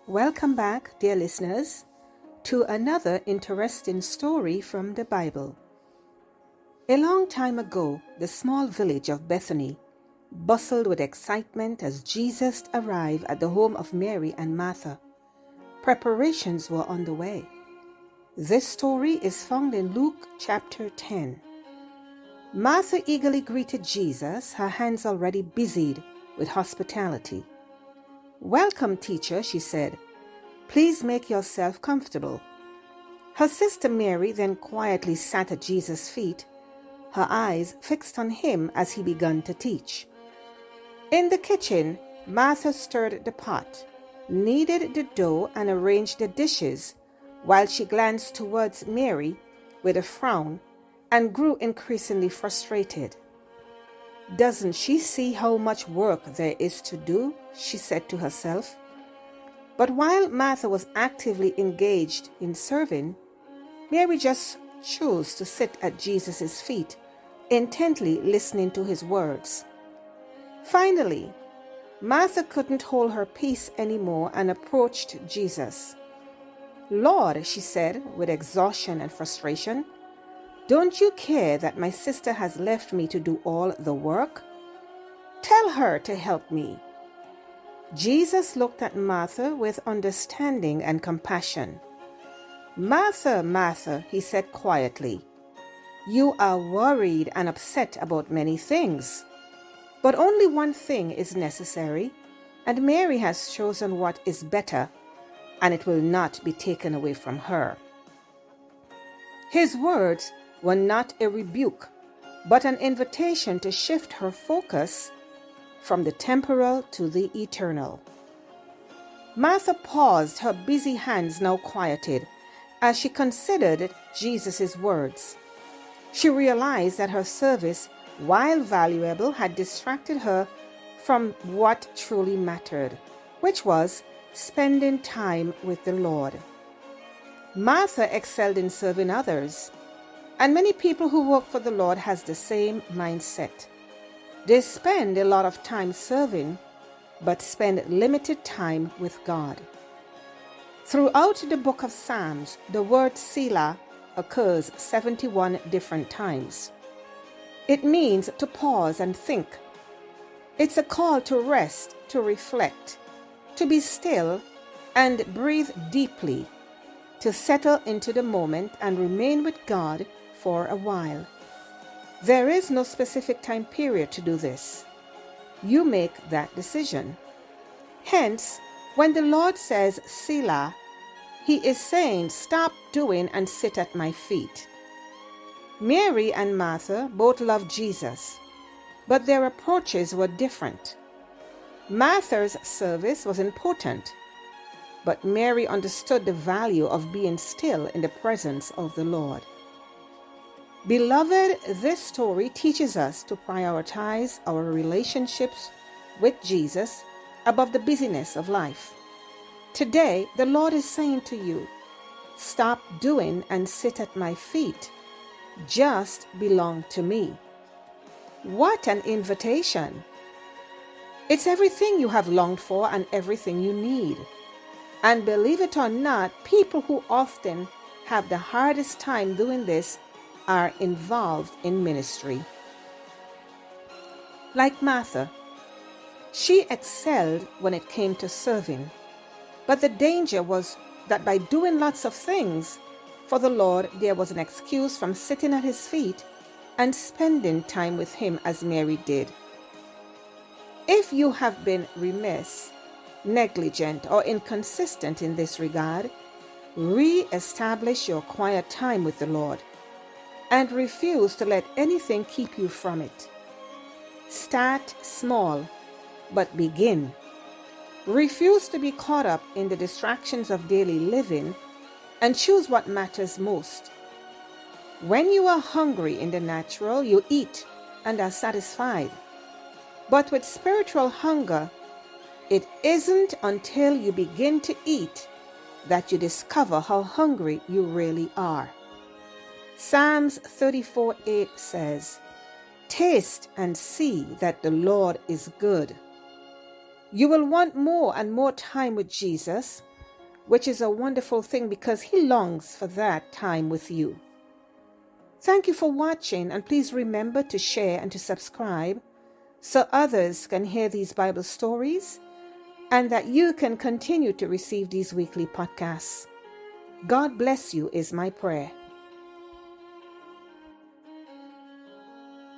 Welcome back, dear listeners, to another interesting story from the Bible. A long time ago, the small village of Bethany bustled with excitement as Jesus arrived at the home of Mary and Martha. Preparations were underway. This story is found in Luke chapter 10. Martha eagerly greeted Jesus, her hands already busied with hospitality. "Welcome, teacher," she said. "Please make yourself comfortable." Her sister Mary then quietly sat at Jesus' feet, her eyes fixed on him as he began to teach. In the kitchen, Martha stirred the pot, kneaded the dough, and arranged the dishes, while she glanced towards Mary with a frown and grew increasingly frustrated. "Doesn't she see how much work there is to do?" she said to herself. But while Martha was actively engaged in serving, Mary just chose to sit at Jesus' feet, intently listening to his words. Finally, Martha couldn't hold her peace anymore and approached Jesus. "Lord," she said with exhaustion and frustration, "don't you care that my sister has left me to do all the work? Tell her to help me." Jesus looked at Martha with understanding and compassion. "Martha, Martha," he said quietly, "you are worried and upset about many things, but only one thing is necessary, and Mary has chosen what is better, and it will not be taken away from her." His words were not a rebuke, but an invitation to shift her focus from the temporal to the eternal. Martha paused, her busy hands now quieted, as she considered Jesus' words. She realized that her service, while valuable, had distracted her from what truly mattered, which was spending time with the Lord. Martha excelled in serving others, and many people who work for the Lord has the same mindset. They spend a lot of time serving, but spend limited time with God. Throughout the book of Psalms, the word Selah occurs 71 different times. It means to pause and think. It's a call to rest, to reflect, to be still and breathe deeply, to settle into the moment and remain with God for a while. There is no specific time period to do this. You make that decision. Hence, when the Lord says Selah, he is saying, stop doing and sit at my feet. Mary and Martha both loved Jesus, but their approaches were different. Martha's service was important, but Mary understood the value of being still in the presence of the Lord. Beloved, this story teaches us to prioritize our relationships with Jesus above the busyness of life. Today, the Lord is saying to you, stop doing and sit at my feet. Just belong to me. What an invitation! It's everything you have longed for and everything you need. And believe it or not, people who often have the hardest time doing this are involved in ministry. Like Martha, she excelled when it came to serving, but the danger was that by doing lots of things for the Lord, there was an excuse from sitting at his feet and spending time with him as Mary did. If you have been remiss, negligent, or inconsistent in this regard, re-establish your quiet time with the Lord and refuse to let anything keep you from it. Start small, but begin. Refuse to be caught up in the distractions of daily living and choose what matters most. When you are hungry in the natural, you eat and are satisfied. But with spiritual hunger, it isn't until you begin to eat that you discover how hungry you really are. Psalms 34:8 says, "Taste and see that the Lord is good." You will want more and more time with Jesus which is a wonderful thing because He longs for that time with you. Thank you for watching, and please remember to share and to subscribe so others can hear these Bible stories and that you can continue to receive these weekly podcasts. God bless you is my prayer.